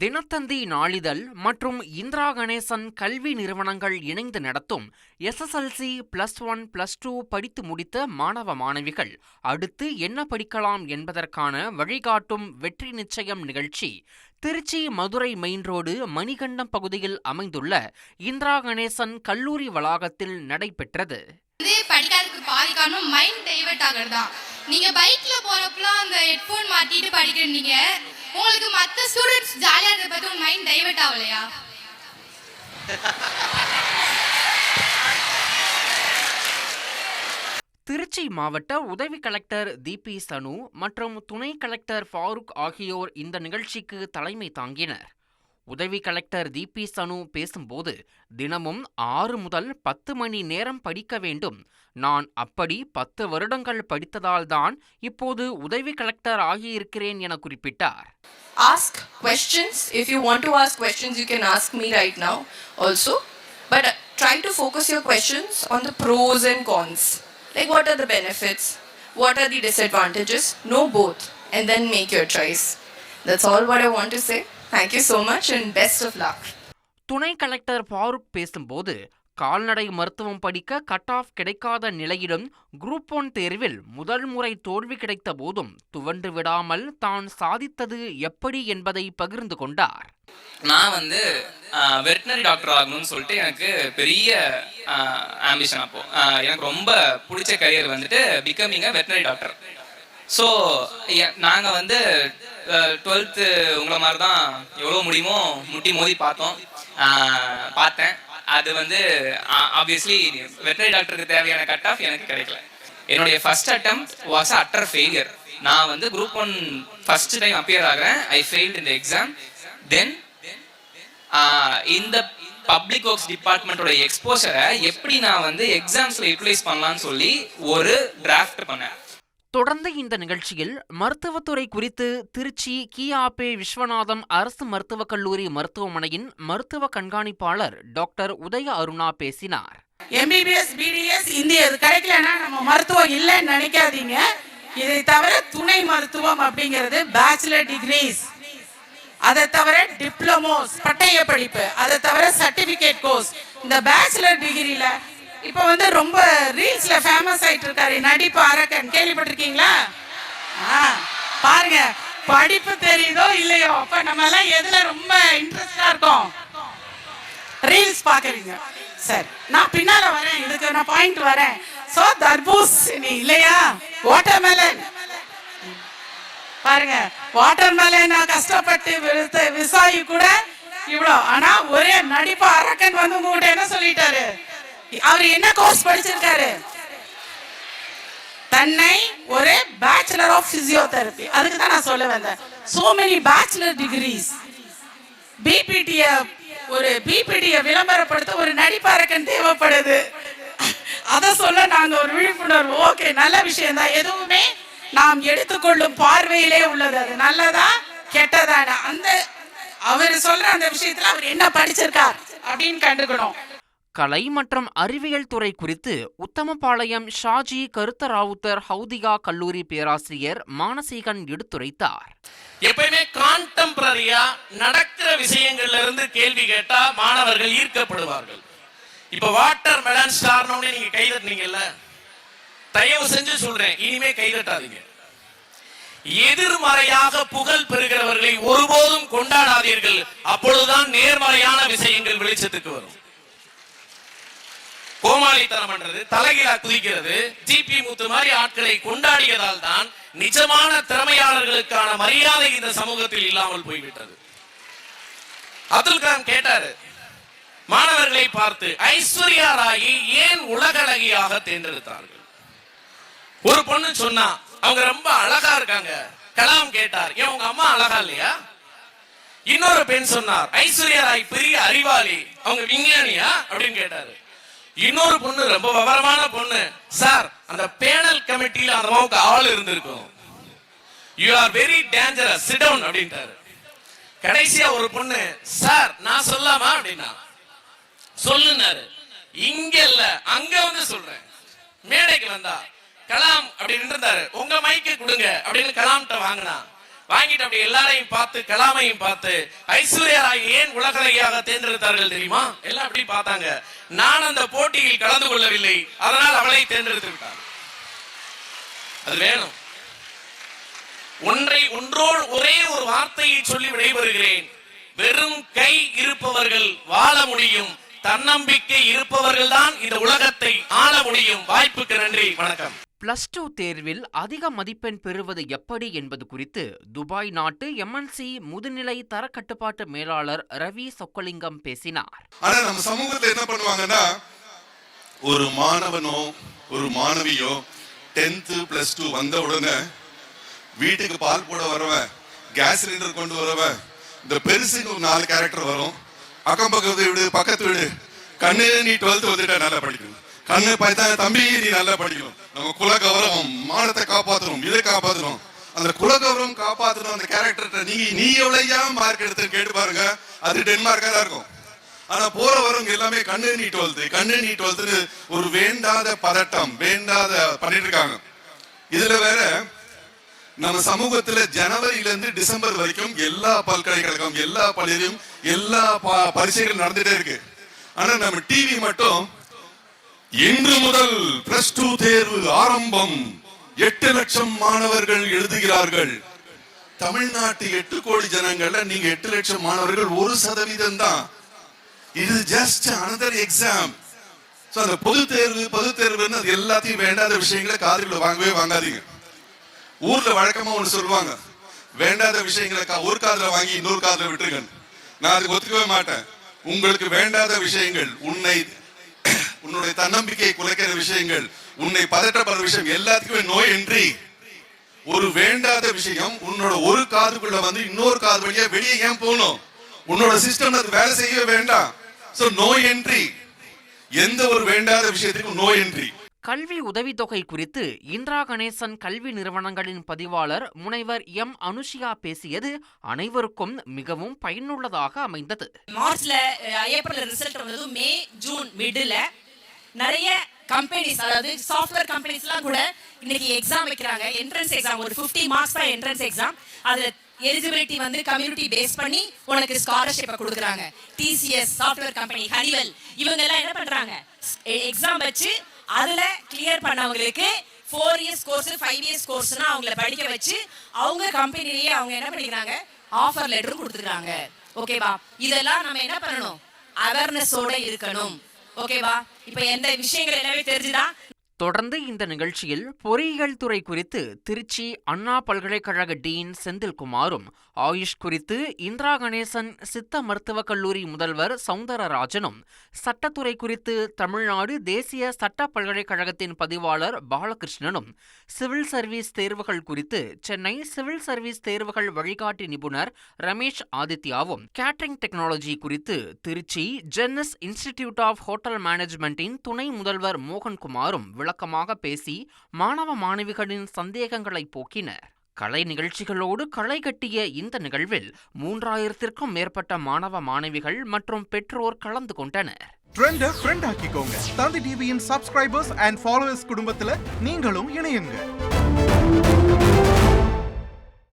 தினத்தந்தி நாளிதழ் மற்றும் இந்திரா கணேசன் கல்வி நிறுவனங்கள் இணைந்து நடத்தும் SSLC +1 +2 படித்து முடித்த மாணவ மாணவிகள் அடுத்து என்ன படிக்கலாம் என்பதற்கான வழிகாட்டும் வெற்றி நிச்சயம் நிகழ்ச்சி திருச்சி மதுரை மெயின் ரோடு மணிகண்டம் பகுதியில் அமைந்துள்ள இந்திரா கணேசன் கல்லூரி வளாகத்தில் நடைபெற்றது. படிக்கிறதுக்கு பாதி காரணம் மைண்ட் டைவர்ட் ஆகுறதா. நீங்க பைக்ல போறப்பலாம் அந்த ஹெட்போன் மாட்டிட்டு படிக்கிறீங்க, உங்களுக்கு மற்ற ஸ்டூடெண்ட்ஸ் ஜாலியா இருக்க பார்த்து உங்க மைண்ட் டைவர்ட் ஆகலையா? திருச்சி மாவட்ட உதவி கலெக்டர் தீபி சனு மற்றும் துணை கலெக்டர் ஃபாரூக் ஆகியோர் இந்த நிகழ்ச்சிக்கு தலைமை தாங்கினர். உதவி கலெக்டர் தீபி சனு பேசும்போது, தினமும் 6 முதல் 10 மணி நேரம் படிக்க வேண்டும். நான் அப்படி 10 வருடங்கள் படித்ததால் தான் இப்போது உதவி கலெக்டர் ஆகியிருக்கிறேன் என குறிப்பிட்டார். Ask questions. If you want to ask questions, you can ask me right now also. But try to focus your questions on the pros and cons. Like, what are the benefits? What are the disadvantages? Know both and then make your choice. That's all what I want to say. Thank you so much and best of luck. துணை collector Farooq பேசும்போது, கால்நடை மருத்துவம் படிக்க cut off கிடைக்காத நிலையிலும் group 1 தேர்வில் முதல் முறை தோல்வி கிடைத்த போதும் துவண்டு விடாமல் தான் சாதித்தது எப்படி என்பதை பகிர்ந்து கொண்டார். நான் வெட்டினரி டாக்டர் ஆகணும்னு சொல்லிட்டு எனக்கு பெரிய ஆம்பிஷன். அப்போ எனக்கு ரொம்ப பிடிச்ச career becoming a veterinary doctor. So நாங்கள் 12th உங்களை மாதிரி தான் எவ்வளோ முடியுமோ முட்டி மோதி பார்த்தேன். அது ஆப்வியஸ்லி வெட்டனரி டாக்டருக்கு தேவையான கட் ஆஃப் எனக்கு கிடைக்கல. என்னுடைய first attempt was utter failure. நான் குரூப் 1 ஃபர்ஸ்ட் டைம் அப்பியர் ஆகிறேன். ஐ ஃபெயில்ட் இந்த எக்ஸாம். தென் இந்த பப்ளிக் ஒர்க்ஸ் டிபார்ட்மெண்ட்டோட எக்ஸ்போஷரை எப்படி நான் எக்ஸாம்ஸில் யூட்டிலைஸ் பண்ணலான்னு சொல்லி ஒரு டிராஃப்ட் பண்ணேன். தொடர்ந்து இந்த நிகழ்ச்சியில் மருத்துவத்துறை குறித்து திருச்சி கியாபே விஸ்வநாதம் அரசு மருத்துவக் கல்லூரி மருத்துவமனையின் மருத்துவ கண்காணிப்பாளர் டாக்டர் உதய அருணா பேசினார். MBBS BDS இந்திய கிடைக்கலன்னா நம்ம மருத்துவம் இல்லைன்னு நினைக்காதீங்க. இதை தவிர துணை மருத்துவம் அப்படிங்கிறது பேச்சுலர் டிகிரிஸ், அதை தவிர டிப்ளமோஸ் பட்டய படிப்பு, அதை தவிர சர்டிபிகேட் கோர்ஸ். இந்த பேச்சுலர் டிகிரியில இப்போ ரொம்ப ரீல்ஸ்ல ஃபேமஸ் ஆயிட்டு இருக்காரு நடிப்பு அரக்கன், கேள்விப்பட்டிருக்கீங்களா? பாருங்க, படிப்பு தெரியுதோ இல்லையோ, அப்ப நம்ம எல்லாம் எதுல ரொம்ப இன்ட்ரெஸ்டா இருக்கோம்? ரீல்ஸ் பாக்குறீங்க. சரி, நான் பின்னால வரேன், இதுக்கு நான் பாயிண்ட் வரேன். சோ தர்பூசணி இல்லையா, வாட்டர்மெலன். பாருங்க, வாட்டர்மெலன் கஷ்டப்பட்டு விவசாயி கூட இவ்வளோ, ஆனா ஒரே நடிப்பு அரக்கன் உங்ககிட்ட என்ன சொல்லிட்டாரு? அவர் என்ன கோர்ஸ் படிச்சிருக்காரு? தன்னை ஒரு பேச்சுலர் ஆஃப் பிசியோதெரபி. அதுக்கு தான் நான் சொல்ல வந்தேன். So many bachelor degrees. பிபிடியை விளம்பரப்படுத்த ஒரு நடிப்பாரக்கன் தேவைப்படுது. அதை சொல்ல நாங்க ஒரு விழிப்புணர்வு. ஓகே, நல்ல விஷயம் தான். எதுவுமே நாம் எடுத்துக்கொள்ளும் பார்வையிலே உள்ளது. அது நல்லதா கெட்டதான அந்த அவர் சொல்ற அந்த விஷயத்துல அவர் என்ன படிச்சிருக்கார் அப்படின்னு கண்டுக்கணும். கலை மற்றும் அறிவியல் துறை குறித்து உத்தமபாளையம் ஷாஜி கருத்தராவுத்தர் ஹவுதிகா கல்லூரி பேராசிரியர் மானசீகன் எடுத்துரைத்தார். எப்பயுமே கான்டெம்பரரியா நடக்கிற விஷயங்கள்ல இருந்து கேள்வி கேட்டா மாணவர்கள் ஈர்க்கப்படுவார்கள். இப்ப வாட்டர் மெலன் ஸ்டார்னு நீங்க கைதட்டினீங்கல்ல, தயவு செஞ்சு சொல்றேன், இனிமே கைதட்டாதீங்க. எதிர்மறையாக புகழ் பெறுகிறவர்களை ஒருபோதும் கொண்டாடாதீர்கள். அப்பொழுதுதான் நேர்மறையான விஷயங்கள் வெளிச்சத்துக்கு வரும். கோமாளித்தனம் பண்றது, தலைகீழா குதிக்கிறது, ஜிபி முத்து மாதிரி ஆட்களை கொண்டாடியதால் தான் நிஜமான திறமையாளர்களுக்கான மரியாதை இந்த சமூகத்தில் இல்லாமல் போய்விட்டது. அப்துல் கலாம் கேட்டாரு மாணவர்களை பார்த்து, ஐஸ்வர்யா ராயை ஏன் உலகளகியாக தேர்ந்தெடுத்தார்கள்? ஒரு பொண்ணு சொன்னா அவங்க ரொம்ப அழகா இருக்காங்க. கலாம் கேட்டார், ஏன் உங்க அம்மா அழகா இல்லையா? இன்னொரு பெண் சொன்னார், ஐஸ்வர்யா ராய் பெரிய அறிவாளி, அவங்க விஞ்ஞானியா அப்படின்னு கேட்டாரு. இன்னொரு பொண்ணு ரொம்ப விவரமான பொண்ணு, சார் அந்த பேனல் கமிட்டியில அந்த அம்மாவுக்கு ஆள் இருந்திருக்கும், you are very dangerous, sit down அப்படின்ட்டாரு. கடைசியா ஒரு பொண்ணு, சார் நான் சொல்லாமா அப்படின்னா, சொல்லுனாரு. இங்க இல்ல அங்க சொல்றேன். மேடைக்கு வந்தா கலாம் அப்படின்னு இருந்தாரு, உங்க மைக்கு கொடுங்க அப்படின்னு கலாம்கிட்ட வாங்கினா, வாங்கிட்டு அப்படி எல்லாரையும் பார்த்து கலாமையும் பார்த்து ஐஸ்வர்யா ராய் ஏன் உலகலையாக தேர்ந்தெடுத்தார்கள் தெரியுமா? எல்லாம் அப்படி பார்த்தாங்க. நான் அந்த போட்டியில் கலந்து கொள்ளவில்லை, அதனால் அவளை தேர்ந்தெடுத்து விட்டார். அது வேணும். ஒன்றோடு ஒரே ஒரு வார்த்தையை சொல்லி விடைபெறுகிறேன். வெறும் கை இருப்பவர்கள் வாழ முடியும், தன்னம்பிக்கை இருப்பவர்கள் தான் இந்த உலகத்தை ஆள முடியும். வாய்ப்புக்கு நன்றி, வணக்கம். +2 தேர்வில் அதிக மதிப்பெண் பெறுவது எப்படி என்பது குறித்து துபாய் நாட்டு MNC முதுநிலை தரக்கட்டுப்பாட்டு மேலாளர் ரவி சொக்கலிங்கம் பேசினார். ஆனா நம்ம சமூகத்துல என்ன பண்ணுவாங்கன்னா, ஒரு மாணவனோ ஒரு மாணவியோ 10th +2 வந்த உடனே வீட்டுக்கு பால் போட வரவன், கேஸ் சிலிண்டர் கொண்டு வரவன், இந்த பெருசுக்கு 4 கேரக்டர் வரும். அக்கம் பக்கத்து வீடு, பக்கத்து வீடு, கண்ணு நீ 12th வந்துட்டா நல்லா படிக்கணும், கண்ணு பார்த்தா தம்பி நீ நல்லா படிக்கணும், நம்ம குல கௌரவம் மானத்தை காப்பாற்றணும், இதை காப்பாற்றணும், அந்த குல கௌரவம் காப்பாற்றணும். அந்த கேரக்டர் நீ எவ்வளவு மார்க் எடுத்து கேட்டு பாருங்க, அது 10 மார்க்கா தான் இருக்கும். ஆனா போற வரவங்க எல்லாமே கண்ணு நீ 12th ஒரு வேண்டாத பதட்டம், வேண்டாத பண்ணிட்டு இருக்காங்க. இதுல வேற நம்ம சமூகத்துல ஜனவரியில இருந்து டிசம்பர் வரைக்கும் எல்லா பல்கலைக்கழகம், எல்லா பள்ளியிலும் எல்லா பரீட்சைகள் நடந்துட்டே இருக்கு. ஆனா நம்ம டிவி மட்டும் இன்று முதல் +2 தேர்வு ஆரம்பம், 8 லட்சம் மாணவர்கள் எழுதுகிறார்கள். தமிழ்நாட்டு 8 கோடி ஜனங்கள்ல நீங்க 8 லட்சம் மாணவர்கள் 1% தான். இது ஜஸ்ட் another எக்ஸாம். அந்த பொது தேர்வுன்னு அது எல்லாத்தையும் வேண்டாத விஷயங்களை காதுல வாங்கவே வாங்காதீங்க. ஊர்ல வழக்கமா ஒண்ணு சொல்லுவாங்க, வேண்டாத விஷயங்களை ஒரு காதுல வாங்கி இன்னொரு காதுல விட்டுருங்க. நான் அதுக்கு ஒத்துக்கவே மாட்டேன். உங்களுக்கு வேண்டாத விஷயங்கள், உன்னுடைய தன்னம்பிக்கையை குலைக்கிற விஷயங்கள், உன்னை பதற்றப்படுற விஷயம் எல்லாத்துக்குமே நோ என்ட்ரி. ஒரு வேண்டாத விஷயம் உன்னோட ஒரு காதுக்குள்ள வந்து இன்னொரு காது வழியா வெளியே ஏன் போகணும்? உன்னோட சிஸ்டம் அது வேலை செய்யவே வேண்டாம். So no entry. எந்த ஒரு வேண்டாத விஷயத்துக்கும் நோ என்ட்ரி. கல்வி உதவித்தொகை குறித்து இந்திரா கணேசன் கல்வி நிறுவனங்களின் பதிவாளர் முனைவர் M. அனுஷியா பேசியது அனைவருக்கும் மிகவும் பயனுள்ளதாக அமைந்தது. மார்ச்ல ஏப்ரல் ரிசல்ட் வந்தது, மே ஜூன் மிடில் நிறைய கம்பெனிஸ், அதாவது சாஃப்ட்வேர் கம்பெனிஸ்லாம் கூட இன்னைக்கு எக்ஸாம் வைக்கிறாங்க. என்ட்ரன்ஸ் எக்ஸாம் ஒரு 50 மார்க்ஸ் தான் என்ட்ரன்ஸ் எக்ஸாம். அதுல எலிஜிபிலிட்டி வந்து கம்யூனிட்டி பேஸ் பண்ணி உனக்கு ஸ்காலர்ஷிப்பை கொடுக்குறாங்க. TCS சாஃப்ட்வேர் கம்பெனி, ஹனிவெல், இவங்க எல்லாம் என்ன பண்றாங்க, எக்ஸாம் வச்சு அதுல கிளியர் பண்ணவங்களுக்கு 4 இயர்ஸ் கோர்ஸ் 5 இயர்ஸ் கோர்ஸ்னா அவங்கள படிக்க வச்சு அவங்க கம்பெனிலேயே அவங்க என்ன பண்ணிக்கிறாங்க, ஆஃபர் லெட்டரும் கொடுத்துருக்காங்க. ஓகேவா? இதெல்லாம் நம்ம என்ன பண்ணணும், அவேர்னஸோட இருக்கணும். ஓகேவா? இப்ப எந்த விஷயங்கள் எல்லாமே தெரிஞ்சுதா? தொடர்ந்து இந்த நிகழ்ச்சியில் பொறியியல் துறை குறித்து திருச்சி அண்ணா பல்கலைக்கழக டீன் செந்தில்குமாரும், ஆயுஷ் குறித்து இந்திரா கணேசன் சித்த மருத்துவக் கல்லூரி முதல்வர் சௌந்தரராஜனும், சட்டத்துறை குறித்து தமிழ்நாடு தேசிய சட்ட பல்கலைக்கழகத்தின் பதிவாளர் பாலகிருஷ்ணனும், சிவில் சர்வீஸ் தேர்வுகள் குறித்து சென்னை சிவில் சர்வீஸ் தேர்வுகள் வழிகாட்டி நிபுணர் ரமேஷ் ஆதித்யாவும், கேட்டரிங் டெக்னாலஜி குறித்து திருச்சி ஜென்னஸ் இன்ஸ்டிடியூட் ஆஃப் ஹோட்டல் மேனேஜ்மெண்டின் துணை முதல்வர் மோகன்குமாரும் விளக்கமாக பேசி மாணவ மாணவிகளின் சந்தேகங்களை போக்கினர். கலை நிகழ்ச்சிகளோடு களை கட்டிய இந்த நிகழ்வில் 3000த்திற்கும் மேற்பட்ட மாணவ மாணவிகள் மற்றும் பெற்றோர் கலந்து கொண்டனர். ட்ரெண்ட ஃப்ரெண்ட் ஆக்கிக்கோங்க. தந்தி டிவியின் சப்ஸ்கிரைபர்ஸ் அண்ட் ஃபாலோவர்ஸ் குடும்பத்துல நீங்களும் இணையுங்க.